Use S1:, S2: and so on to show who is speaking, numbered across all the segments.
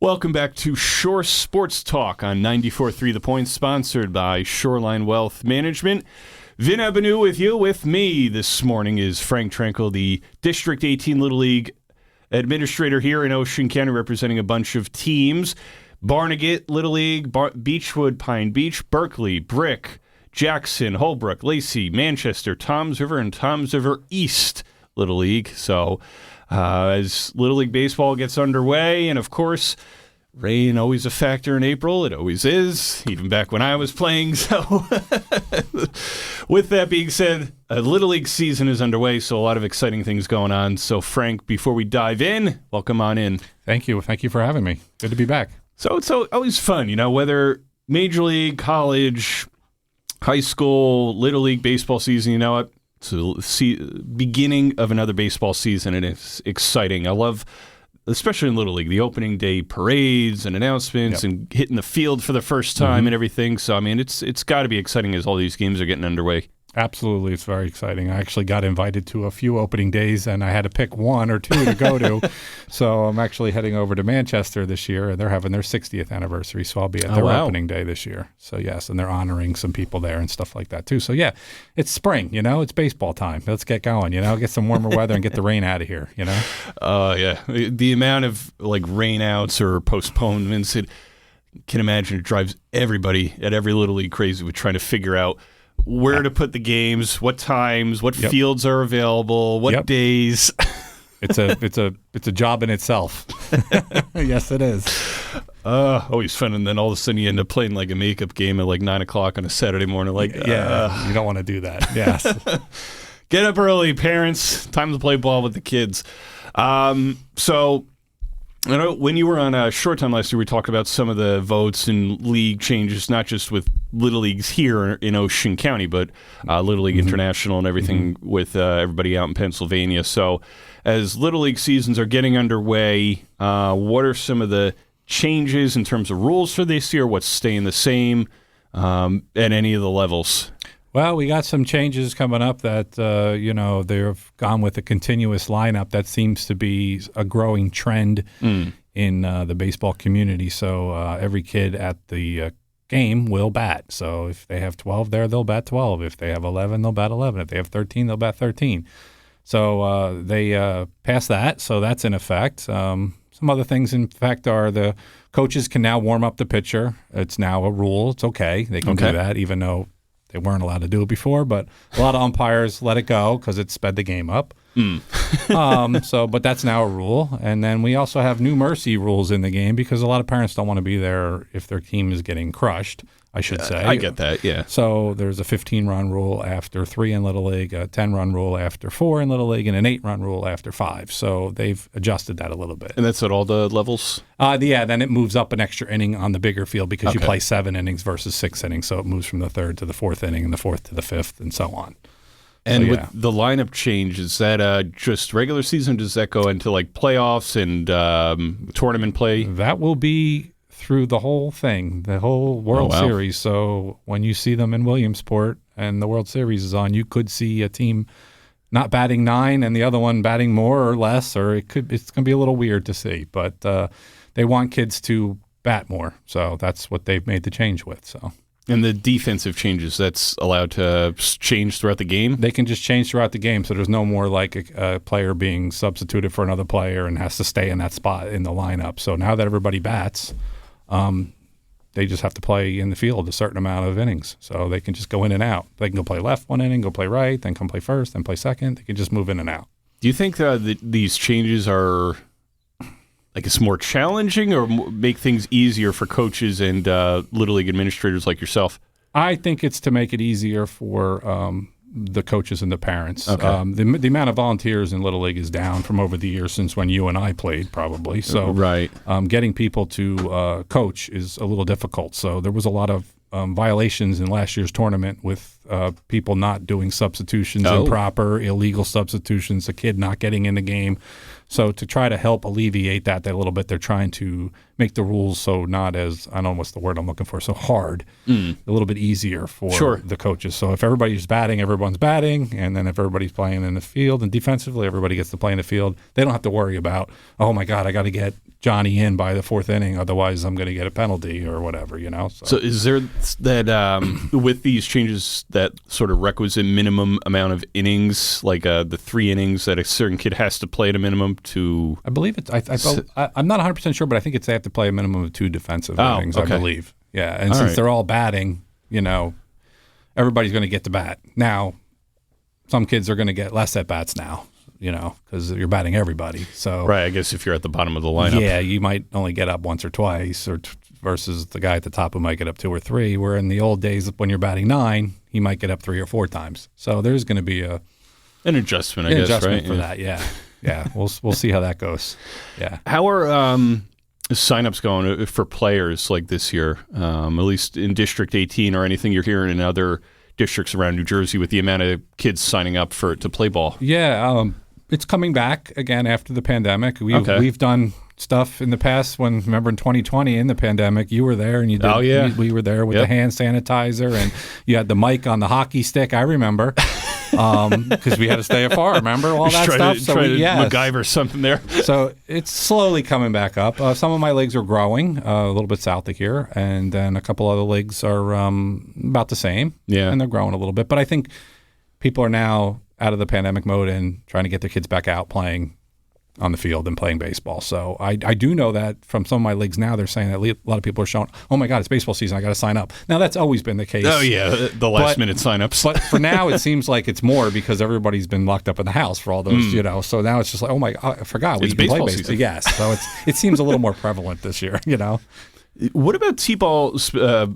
S1: Welcome back to Shore Sports Talk on 94.3 The Point, sponsored by Shoreline Wealth Management. Vin Ebenau with you. With me this morning is Frank Trenkle, the District 18 Little League administrator here in Ocean County, representing a bunch of teams. Barnegat Little League, Beechwood, Pine Beach, Berkeley, Brick, Jackson, Holbrook, Lacey, Manchester, Toms River, and Toms River East Little League. So as Little League Baseball gets underway, and of course, rain always a factor in April. It always is, even back when I was playing. So with that being said, a Little League season is underway, so a lot of exciting things going on. So Frank, before we dive in, welcome on in.
S2: Thank you. Thank you for having me. Good to be back.
S1: So it's always fun, whether Major League, college, high school, Little League baseball season, you know what? It's the beginning of another baseball season, and it's exciting. I love, especially in Little League, the opening day parades and announcements and hitting the field for the first time and everything. So, I mean, it's got to be exciting as all these games are getting underway.
S2: Absolutely. It's very exciting. I actually got invited to a few opening days, and I had to pick one or two to go to. So I'm actually heading over to Manchester this year, and they're having their 60th anniversary, so I'll be at their opening day this year. So, yes, and they're honoring some people there and stuff like that, too. So, yeah, it's spring, it's baseball time. Let's get going, get some warmer weather and get the rain out of here,
S1: Yeah. The amount of, rainouts or postponements, can imagine it drives everybody at every Little League crazy with trying to figure out where to put the games, what times, what fields are available, what days.
S2: It's a job in itself. Yes, it is.
S1: Always fun, and then all of a sudden you end up playing like a makeup game at 9 o'clock on a Saturday morning.
S2: You don't want to do that. Yes.
S1: Get up early, parents. Time to play ball with the kids. So, when you were on Short Time last year, we talked about some of the votes and league changes, not just with Little Leagues here in Ocean County, but Little League International and everything with everybody out in Pennsylvania. So as Little League seasons are getting underway, what are some of the changes in terms of rules for this year? What's staying the same at any of the levels?
S2: Well, we got some changes coming up that, they've gone with a continuous lineup. That seems to be a growing trend in the baseball community. So every kid at the game will bat. So if they have 12 there, they'll bat 12. If they have 11, they'll bat 11. If they have 13, they'll bat 13. So they passed that, so that's in effect. Some other things, in fact, are the coaches can now warm up the pitcher. It's now a rule. It's okay. They can do that, even though they weren't allowed to do it before, but a lot of umpires let it go because it sped the game up. But that's now a rule. And then we also have new mercy rules in the game because a lot of parents don't want to be there if their team is getting crushed, I should say.
S1: I get that, yeah.
S2: So there's a 15-run rule after 3 in Little League, a 10-run rule after 4 in Little League, and an 8-run rule after 5. So they've adjusted that a little bit.
S1: And that's at all the levels?
S2: Then it moves up an extra inning on the bigger field because you play 7 innings versus 6 innings. So it moves from the 3rd to the 4th inning and the 4th to the 5th and so on.
S1: And with the lineup change, is that just regular season? Does that go into playoffs and tournament play?
S2: That will be through the whole thing, the whole World Series. So when you see them in Williamsport and the World Series is on, you could see a team not batting 9 and the other one batting more or less, or it's going to be a little weird to see. But they want kids to bat more, so that's what they've made the change with. So.
S1: And the defensive changes, that's allowed to change throughout the game?
S2: They can just change throughout the game, so there's no more a player being substituted for another player and has to stay in that spot in the lineup. So now that everybody bats, they just have to play in the field a certain amount of innings. So they can just go in and out. They can go play left one inning, go play right, then come play first, then play second. They can just move in and out.
S1: Do you think that these changes are it's more challenging or make things easier for coaches and Little League administrators like yourself?
S2: I think it's to make it easier for the coaches and the parents.
S1: Okay.
S2: The amount of volunteers in Little League is down from over the years since when you and I played, probably. So getting people to coach is a little difficult. So there was a lot of violations in last year's tournament with people not doing substitutions
S1: Oh.
S2: improper, illegal substitutions, a kid not getting in the game. So to try to help alleviate that a little bit, they're trying to make the rules so not as, I don't know what's the word I'm looking for, so hard, a little bit easier for the coaches. So if everybody's batting, everyone's batting, and then if everybody's playing in the field and defensively, everybody gets to play in the field, they don't have to worry about, oh my God, I got to get Johnny in by the fourth inning, otherwise I'm going to get a penalty or whatever,
S1: So is there that, with these changes, that sort of requisite minimum amount of innings, like the 3 innings that a certain kid has to play at a minimum to...
S2: I believe it's, I'm not 100% sure, but I think they have to play a minimum of 2 defensive innings, I believe. Yeah, and since they're all batting, everybody's going to get to bat. Now, some kids are going to get less at-bats now, because you're batting everybody. So
S1: Right, I guess if you're at the bottom of the lineup.
S2: Yeah, you might only get up once or twice, versus the guy at the top who might get up 2 or 3, where in the old days when you're batting 9, he might get up 3 or 4 times. So there's going to be an
S1: adjustment, I guess, right?
S2: For that, yeah. Yeah, we'll see how that goes. Yeah.
S1: How are signups going for players like this year, at least in District 18 or anything you're hearing in other districts around New Jersey with the amount of kids signing up to play ball?
S2: Yeah, it's coming back again after the pandemic. We've done stuff in the past. Remember in 2020 in the pandemic, you were there and you did.
S1: Oh yeah,
S2: we were there with the hand sanitizer and you had the mic on the hockey stick. I remember. Because we had to stay afar, remember all that stuff?
S1: MacGyver something there.
S2: So it's slowly coming back up. Some of my leagues are growing a little bit south of here, and then a couple other leagues are about the same.
S1: Yeah,
S2: and they're growing a little bit. But I think people are now out of the pandemic mode and trying to get their kids back out playing on the field and playing baseball. So I do know that from some of my leagues now, they're saying that a lot of people are showing, oh my God, it's baseball season, I got to sign up. Now that's always been the case.
S1: Oh yeah, the last minute signups.
S2: But for now, it seems like it's more because everybody's been locked up in the house for all those, So now it's just like, oh my, I forgot we can play baseball. Yes, so it seems a little more prevalent this year.
S1: What about T-ball,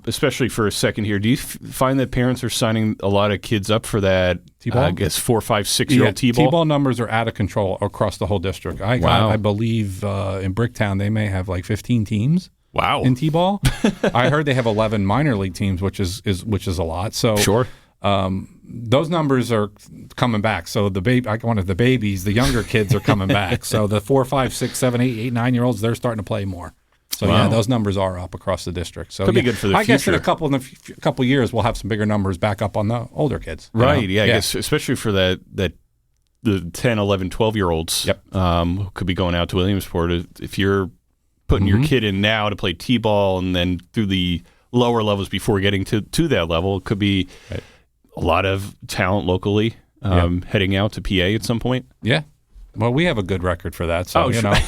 S1: especially for a second here? Do you find that parents are signing a lot of kids up for that, T-ball? I guess 4, 5, 6-year-old T-ball?
S2: T-ball numbers are out of control across the whole district. I believe in Bricktown they may have like 15 teams.
S1: Wow.
S2: In T-ball. I heard they have 11 minor league teams, which is a lot. So
S1: sure.
S2: Those numbers are coming back. So the babies, the younger kids are coming back. So the 4, 5, 6, 7, 8, 9-year-olds, they're starting to play more. So yeah, those numbers are up across the district. So
S1: could be good for the future.
S2: I guess in a couple years we'll have some bigger numbers back up on the older kids.
S1: Right. Yeah. I guess especially for the 10, 11, 12-year-olds.
S2: Yep.
S1: Who could be going out to Williamsport. If you're putting your kid in now to play T-ball and then through the lower levels before getting to that level, it could be a lot of talent locally heading out to PA at some point.
S2: Yeah. Well, we have a good record for that, so
S1: we do.
S2: I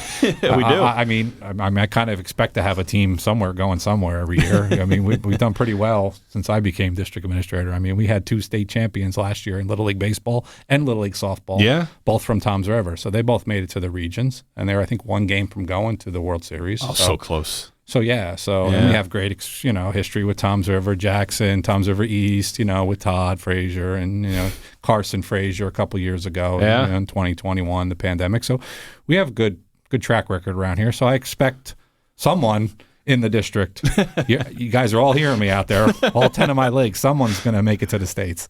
S2: kind of expect to have a team going somewhere every year. I mean, we've done pretty well since I became district administrator. I mean, we had 2 state champions last year in Little League baseball and Little League softball.
S1: Yeah,
S2: both from Toms River, so they both made it to the regions, and they're I think 1 game from going to the World Series.
S1: Oh, so close.
S2: So and we have great history with Toms River, Jackson, Toms River East, with Todd Frazier and Carson Frazier a couple years ago in 2021, the pandemic. So we have good track record around here. So I expect someone in the district, you guys are all hearing me out there, all 10 of my leagues, someone's going to make it to the States.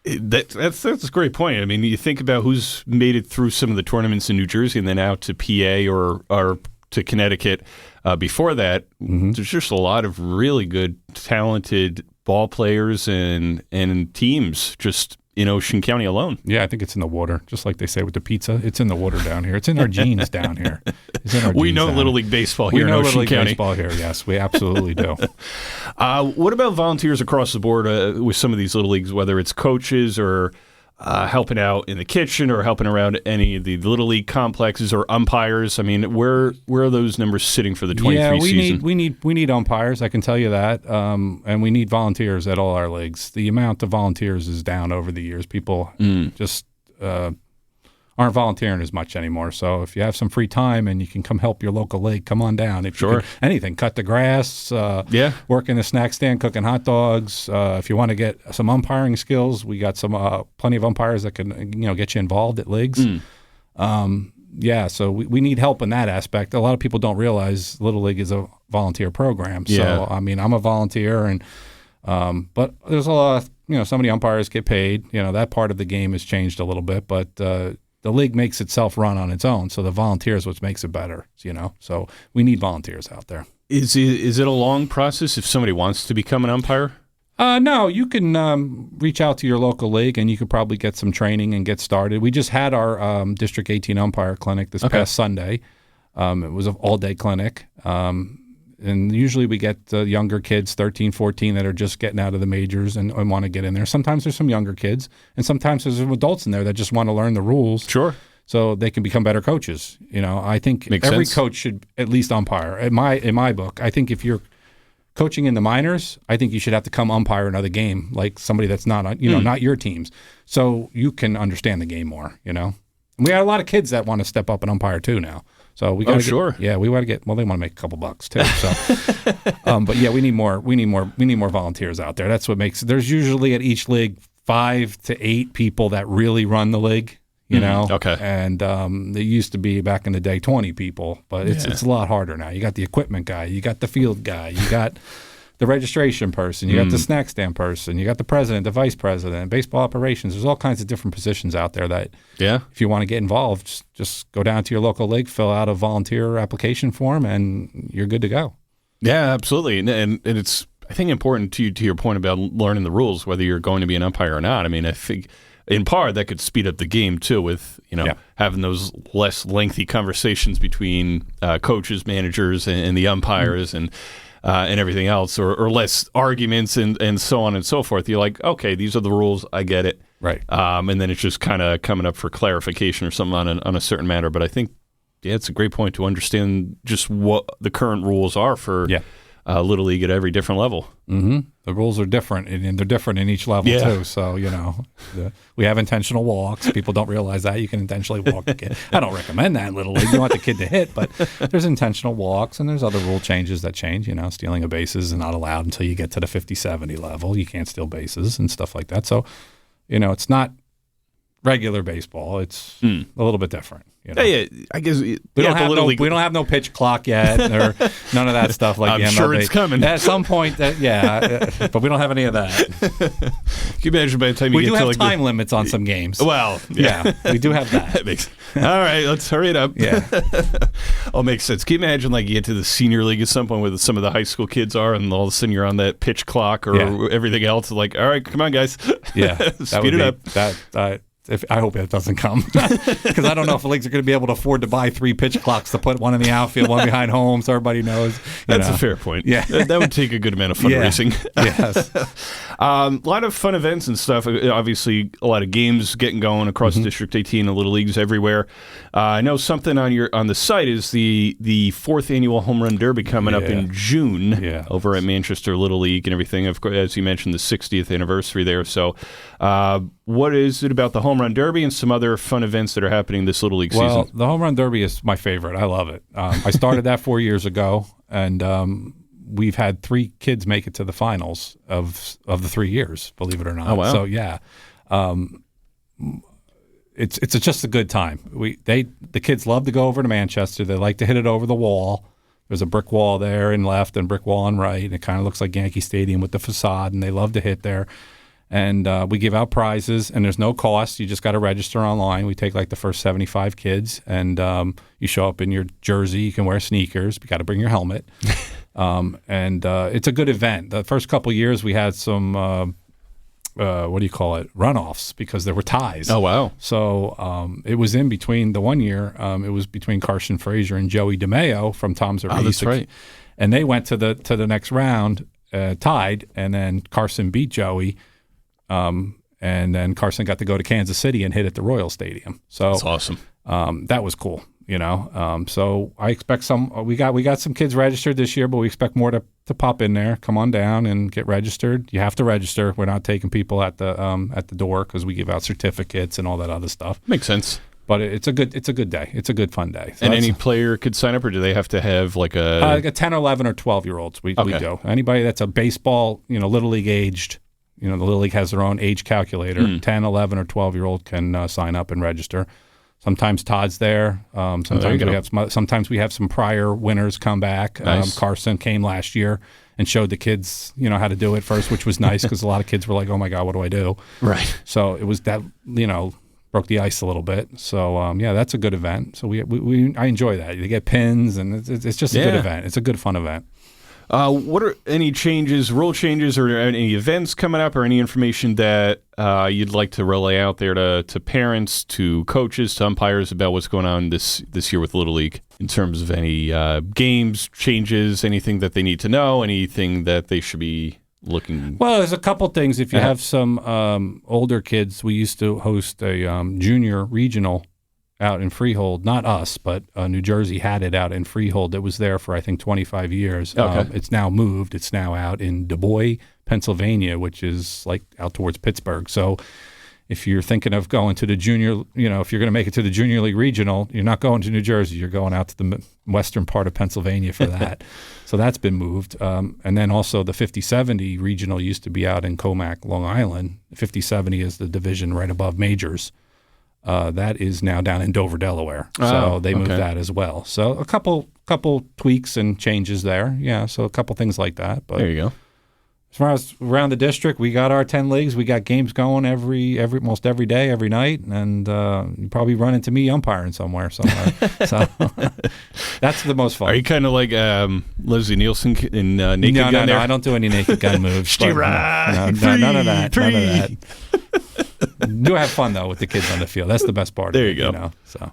S1: That's a great point. I mean, you think about who's made it through some of the tournaments in New Jersey and then out to PA or to Connecticut. Before that, there's just a lot of really good, talented ball players and teams just in Ocean County alone.
S2: Yeah, I think it's in the water, just like they say with the pizza. It's in the water down here. It's in our genes down here.
S1: We know Little League baseball here in Ocean County. We know Little League
S2: baseball here, yes. We absolutely do.
S1: What about volunteers across the board with some of these Little Leagues, whether it's coaches or helping out in the kitchen or helping around any of the Little League complexes or umpires? I mean, where are those numbers sitting for the 23 season?
S2: We need umpires, I can tell you that, and we need volunteers at all our leagues. The amount of volunteers is down over the years. People just aren't volunteering as much anymore. So if you have some free time and you can come help your local league, come on down. If you can, anything, cut the grass, work in the snack stand, cooking hot dogs. If you want to get some umpiring skills, we got some plenty of umpires that can get you involved at leagues. So we need help in that aspect. A lot of people don't realize Little League is a volunteer program. So I mean, I'm a volunteer, and but there's a lot of some of the umpires get paid. That part of the game has changed a little bit, but the league makes itself run on its own. So the volunteers, which makes it better, So we need volunteers out there.
S1: Is it a long process if somebody wants to become an umpire?
S2: No, you can reach out to your local league, and you could probably get some training and get started. We just had our District 18 umpire clinic this past Sunday. It was an all-day clinic. And usually we get younger kids, 13, 14, that are just getting out of the majors and want to get in there. Sometimes there's some younger kids, and sometimes there's some adults in there that just want to learn the rules.
S1: Sure.
S2: So they can become better coaches. I think every coach should at least umpire. In my book, I think if you're coaching in the minors, I think you should have to come umpire another game, like somebody that's not, not your teams, so you can understand the game more. And we got a lot of kids that want to step up and umpire too now. So we got we want to get. Well, they want to make a couple bucks too. So, but yeah, we need more volunteers out there. That's what makes. There's usually at each league 5 to 8 people that really run the league.
S1: Okay.
S2: And there used to be back in the day 20 people, but it's a lot harder now. You got the equipment guy, you got the field guy, you got the registration person, you got the snack stand person, you got the president, the vice president, baseball operations. There's all kinds of different positions out there that if you want to get involved, just go down to your local league, fill out a volunteer application form, and you're good to go.
S1: Yeah, absolutely. And it's, I think, important to your point about learning the rules, whether you're going to be an umpire or not. I mean, I think in part that could speed up the game too with, having those less lengthy conversations between coaches, managers, and the umpires and everything else, or less arguments and so on and so forth. You're like, okay, these are the rules. I get it.
S2: Right.
S1: And then it's just kind of coming up for clarification or something on a certain matter. But I think, it's a great point to understand just what the current rules are for Little League at every different level.
S2: Mm-hmm. The rules are different, and they're different in each level too. So, we have intentional walks. People don't realize that. You can intentionally walk a kid. I don't recommend that in Little League. You want the kid to hit, but there's intentional walks, and there's other rule changes that change. Stealing of bases is not allowed until you get to the 50-70 level. You can't steal bases and stuff like that. So, it's not regular baseball. It's a little bit different.
S1: Yeah, I guess we
S2: don't have no pitch clock yet, or none of that stuff like
S1: I'm
S2: the MLB.
S1: sure it's coming
S2: at some point. But we don't have any of that.
S1: Can you imagine by the time you get to
S2: we do have time limits on some games.
S1: Well,
S2: we do have that.
S1: All right, let's hurry it up.
S2: Yeah,
S1: all makes sense. Can you imagine you get to the senior league at some point where some of the high school kids are, and all of a sudden you're on that pitch clock or everything else? Like, all right, come on, guys.
S2: Yeah,
S1: speed it up.
S2: I hope it doesn't come, because I don't know if the leagues are going to be able to afford to buy 3 pitch clocks to put one in the outfield, one behind home, so everybody knows.
S1: That's a fair point.
S2: Yeah,
S1: that would take a good amount of fundraising.
S2: Yes,
S1: a lot of fun events and stuff. Obviously, a lot of games getting going across District 18 and Little Leagues everywhere. I know something on the site is the 4th annual Home Run Derby coming up in June over at Manchester Little League and everything. Of course, as you mentioned, the 60th anniversary there. So, what is it about the Home Run Derby and some other fun events that are happening this Little League season?
S2: Well, the Home Run Derby is my favorite. I love it. I started that 4 years ago, and we've had 3 kids make it to the finals of the 3 years, believe it or not.
S1: Oh, wow.
S2: So, it's just a good time. The kids love to go over to Manchester. They like to hit it over the wall. There's a brick wall there in left and brick wall on right. And it kind of looks like Yankee Stadium with the facade, and they love to hit there. And we give out prizes, and there's no cost. You just got to register online. We take the first 75 kids, and you show up in your jersey. You can wear sneakers. You got to bring your helmet. And it's a good event. The first couple of years we had some runoffs, because there were ties.
S1: Oh, wow.
S2: So it was in between the one year. It was between Carson Frazier and Joey DeMeo from Tom's Arena.
S1: Oh, that's right.
S2: And they went to the next round tied, and then Carson beat Joey. And then Carson got to go to Kansas City and hit at the Royal Stadium. So
S1: that's awesome.
S2: That was cool. So I expect we got some kids registered this year, but we expect more to pop in there. Come on down and get registered. You have to register. We're not taking people at the door, because we give out certificates and all that other stuff.
S1: Makes sense.
S2: But it's a good day. It's a good fun day. So
S1: and any player could sign up, or do they have to have like
S2: a 10, 11, or 12-year-olds? We do. Anybody that's a baseball, Little League aged. The Little League has their own age calculator. 10, 11, or 12-year-old can sign up and register. Sometimes Todd's there. Sometimes we have some prior winners come back.
S1: Nice.
S2: Carson came last year and showed the kids, how to do it first, which was nice because a lot of kids were like, "Oh my God, what do I do?"
S1: Right.
S2: So it was that, broke the ice a little bit. So that's a good event. So I enjoy that. You get pins, and it's just a good event. It's a good fun event.
S1: What are any changes, rule changes, or any events coming up, or any information that you'd like to relay out there to parents, to coaches, to umpires about what's going on this year with Little League in terms of any games, changes, anything that they need to know, anything that they should be looking?
S2: Well, there's a couple things. If you have some older kids, we used to host a junior regional out in Freehold. Not us, but New Jersey had it out in Freehold. It was there for, I think, 25 years.
S1: Okay.
S2: It's now moved. It's now out in Du Bois, Pennsylvania, which is like out towards Pittsburgh. So if you're thinking of going to the junior, if you're going to make it to the Junior League Regional, you're not going to New Jersey. You're going out to the western part of Pennsylvania for that. So that's been moved. And then also the 50-70 Regional used to be out in Comac, Long Island. 50-70 is the division right above Majors. That is now down in Dover, Delaware. So they moved that as well. So a couple tweaks and changes there. Yeah, so a couple things like that. But
S1: there you go.
S2: As far as around the district, we got our 10 leagues. We got games going most every day, every night, and you probably run into me umpiring somewhere. So that's the most fun.
S1: Are you kind of like Leslie Nielsen in Naked Gun?
S2: No, I don't do any naked gun moves.
S1: No,
S2: none of that. None of that. Do have fun though with the kids on the field. That's the best part.
S1: There you go.
S2: So.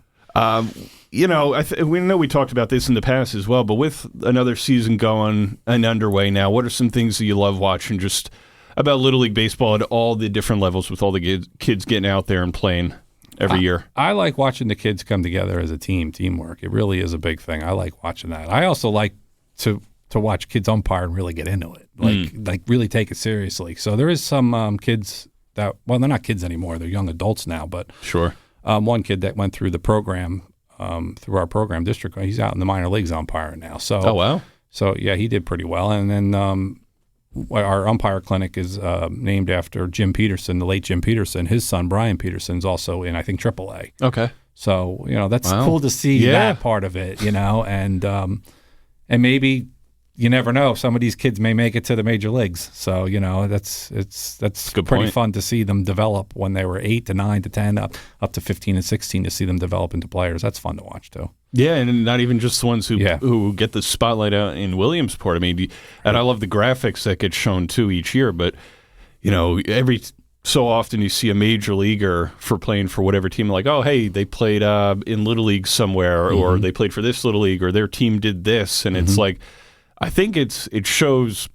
S1: We know we talked about this in the past as well, but with another season going and underway now, what are some things that you love watching just about Little League Baseball at all the different levels with all the kids getting out there and playing every year? I
S2: like watching the kids come together as a teamwork. It really is a big thing. I like watching that. I also like to watch kids umpire and really get into it, like really take it seriously. So there is some kids that, well, they're not kids anymore. They're young adults now, but
S1: sure.
S2: One kid that went through the program, through our program district, he's out in the minor leagues umpiring now. So,
S1: oh, wow.
S2: So, yeah, he did pretty well. And then our umpire clinic is named after Jim Peterson, the late Jim Peterson. His son, Brian Peterson's also in, I think, AAA.
S1: Okay.
S2: So, that's cool to see that part of it, and maybe you never know. Some of these kids may make it to the major leagues. So, that's pretty fun to see them develop when they were 8 to 9 to 10, up to 15 and 16, to see them develop into players. That's fun to watch, too.
S1: Yeah, and not even just the ones who get the spotlight out in Williamsport. I mean, and I love the graphics that get shown, too, each year. But, every so often you see a major leaguer for playing for whatever team, like, oh, hey, they played in Little League somewhere, or they played for this Little League, or their team did this. And it's like, I think it shows,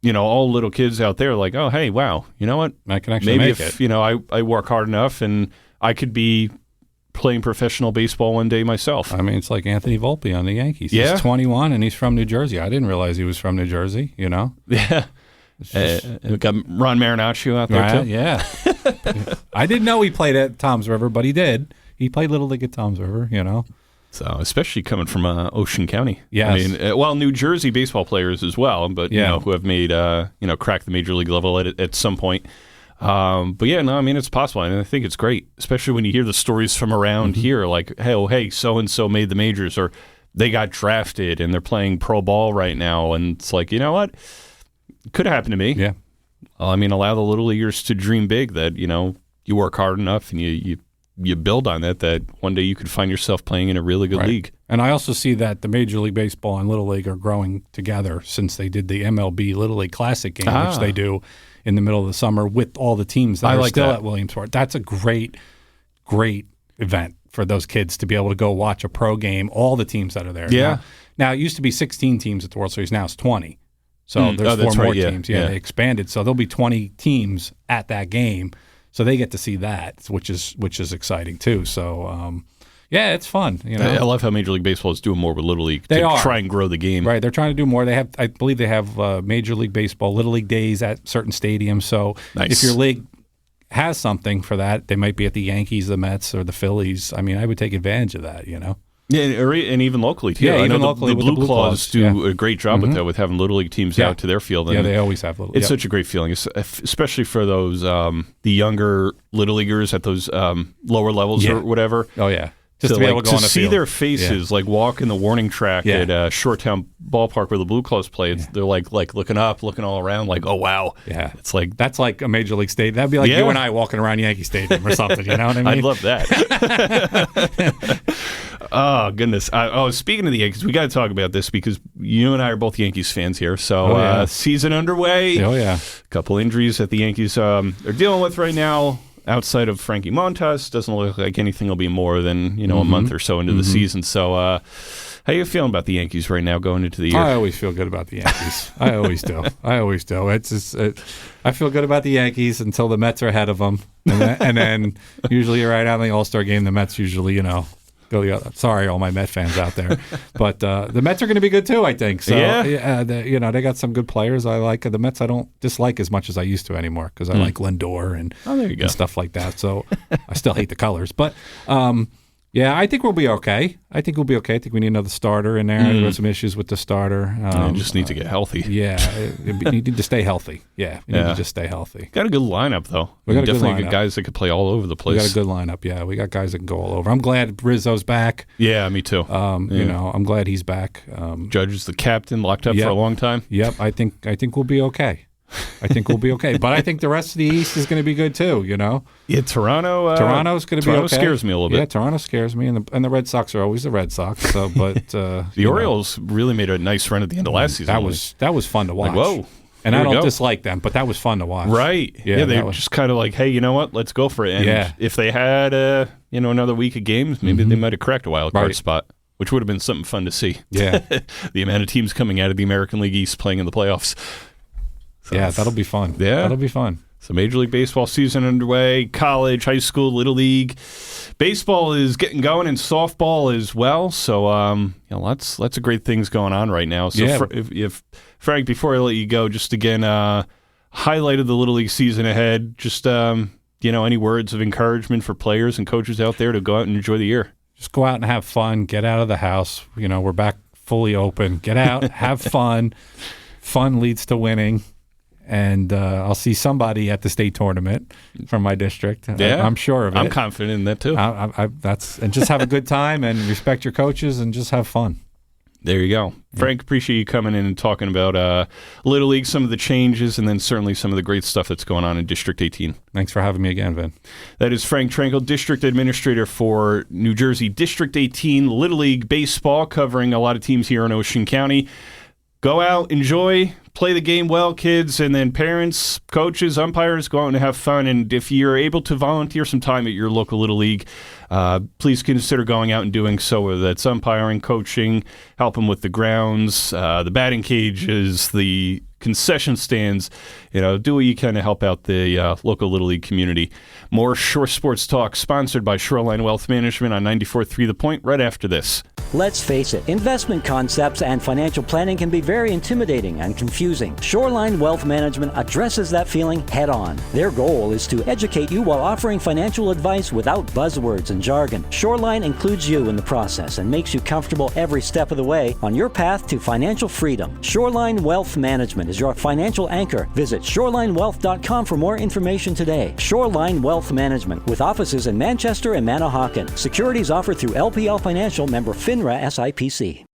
S1: all little kids out there like, oh, hey, wow, you know what?
S2: I can actually make it.
S1: I work hard enough and I could be playing professional baseball one day myself.
S2: I mean, it's like Anthony Volpe on the Yankees. Yeah. He's 21 and he's from New Jersey. I didn't realize he was from New Jersey,
S1: Yeah. We got Ron Marinaccio out there, too.
S2: Yeah. I didn't know he played at Toms River, but he did. He played Little League at Toms River,
S1: So, especially coming from Ocean County.
S2: Yes.
S1: I mean, New Jersey baseball players as well, but, who have made, crack the major league level at some point. It's possible, and I think it's great, especially when you hear the stories from around here, like, hey, so-and-so made the majors, or they got drafted, and they're playing pro ball right now, and it's like, you know what? It could have happened to me.
S2: Yeah.
S1: Allow the little leaguers to dream big that, you work hard enough, and you build on that one day you could find yourself playing in a really good league.
S2: And I also see that the Major League Baseball and Little League are growing together since they did the MLB Little League Classic game, which they do in the middle of the summer with all the teams that are still at Williamsport. That's a great, great event for those kids to be able to go watch a pro game, all the teams that are there.
S1: Yeah.
S2: Now it used to be 16 teams at the World Series. Now it's 20. So there's 4 more teams. Yeah, they expanded. So there'll be 20 teams at that game. So they get to see that, which is exciting too. So it's fun.
S1: I love how Major League Baseball is doing more with Little League to try and grow the game.
S2: Right, they're trying to do more. I believe they have Major League Baseball Little League days at certain stadiums. So if your league has something for that, they might be at the Yankees, the Mets, or the Phillies. I mean, I would take advantage of that.
S1: Yeah, and even locally too.
S2: Yeah,
S1: I
S2: even
S1: know
S2: locally
S1: the Blue Claws do a great job with that, with having Little League teams out to their field.
S2: And they always have little.
S1: It's such a great feeling, especially for those the younger Little Leaguers at those lower levels or whatever.
S2: Oh yeah, Just to be able to go on the
S1: see
S2: field.
S1: their faces, like walk in the warning track at Shoretown Ballpark where the Blue Claws play. They're like looking up, looking all around, like, oh wow.
S2: Yeah,
S1: it's like
S2: that's like a major league stadium. That'd be like you and I walking around Yankee Stadium or something. You know what I mean?
S1: I'd love that. Oh goodness! Speaking of the Yankees, we got to talk about this because you and I are both Yankees fans here. So season underway.
S2: Oh yeah,
S1: a couple injuries that the Yankees are dealing with right now. Outside of Frankie Montas, doesn't look like anything will be more than a month or so into the season. So, how are you feeling about the Yankees right now going into the year?
S2: I always feel good about the Yankees. I always do. It's just, I feel good about the Yankees until the Mets are ahead of them, and then usually right out in the All-Star game, the Mets usually go the other. Sorry, all my Met fans out there, but the Mets are going to be good too. I think so. They got some good players. I like the Mets. I don't dislike as much as I used to anymore because I like Lindor and stuff like that. So I still hate the colors, but I think we'll be okay. I think we need another starter in there. There were some issues with the starter.
S1: Just need to get healthy.
S2: Yeah, you need to stay healthy. Yeah, you need to just stay healthy.
S1: Got a good lineup though.
S2: We got
S1: definitely good guys that could play all over the place.
S2: We got a good lineup. Yeah, we got guys that can go all over. I'm glad Rizzo's back.
S1: Yeah, me too.
S2: I'm glad he's back.
S1: Judge is the captain, locked up for a long time.
S2: Yep, I think we'll be okay. But I think the rest of the East is going to be good too.
S1: Yeah, Toronto's
S2: going to be okay.
S1: Toronto scares me a little bit.
S2: Yeah, Toronto scares me, and the Red Sox are always the Red Sox. So, but
S1: the Orioles really made a nice run at the end of last season.
S2: That was fun to watch.
S1: Like, whoa.
S2: And I don't dislike them, but that was fun to watch.
S1: Right. Yeah, they were just kind of like, hey, you know what? Let's go for it. And if they had another week of games, maybe they might have cracked a wild card spot, which would have been something fun to see.
S2: Yeah.
S1: The amount of teams coming out of the American League East playing in the playoffs. So
S2: that'll be fun.
S1: Yeah.
S2: That'll be fun.
S1: So Major League Baseball season underway, college, high school, Little League. Baseball is getting going and softball as well. So lots of great things going on right now. So if Frank, before I let you go, just again, highlight of the Little League season ahead. Just any words of encouragement for players and coaches out there to go out and enjoy the year.
S2: Just go out and have fun. Get out of the house. We're back fully open. Get out, have fun. Fun leads to winning. And I'll see somebody at the state tournament from my district.
S1: Yeah,
S2: I'm sure of it.
S1: I'm confident in that too.
S2: And just have a good time and respect your coaches and just have fun.
S1: There you go. Frank, appreciate you coming in and talking about Little League, some of the changes, and then certainly some of the great stuff that's going on in District 18.
S2: Thanks for having me again, Vin.
S1: That is Frank Trenkle, District Administrator for New Jersey District 18 Little League Baseball, covering a lot of teams here in Ocean County. Go out, enjoy, play the game well, kids, and then parents, coaches, umpires, go out and have fun. And if you're able to volunteer some time at your local Little League, please consider going out and doing so, whether that's umpiring, coaching, helping with the grounds, the batting cages, the concession stands. Do what you can to help out the local Little League community. More Shore Sports Talk, sponsored by Shoreline Wealth Management on 94.3 The Point, right after this.
S3: Let's face it, investment concepts and financial planning can be very intimidating and confusing. Shoreline Wealth Management addresses that feeling head on. Their goal is to educate you while offering financial advice without buzzwords and jargon. Shoreline includes you in the process and makes you comfortable every step of the way on your path to financial freedom. Shoreline Wealth Management is your financial anchor. Visit shorelinewealth.com for more information today. Shoreline Wealth Management, with offices in Manchester and Manahawkin. Securities offered through LPL Financial, member FINRA SIPC.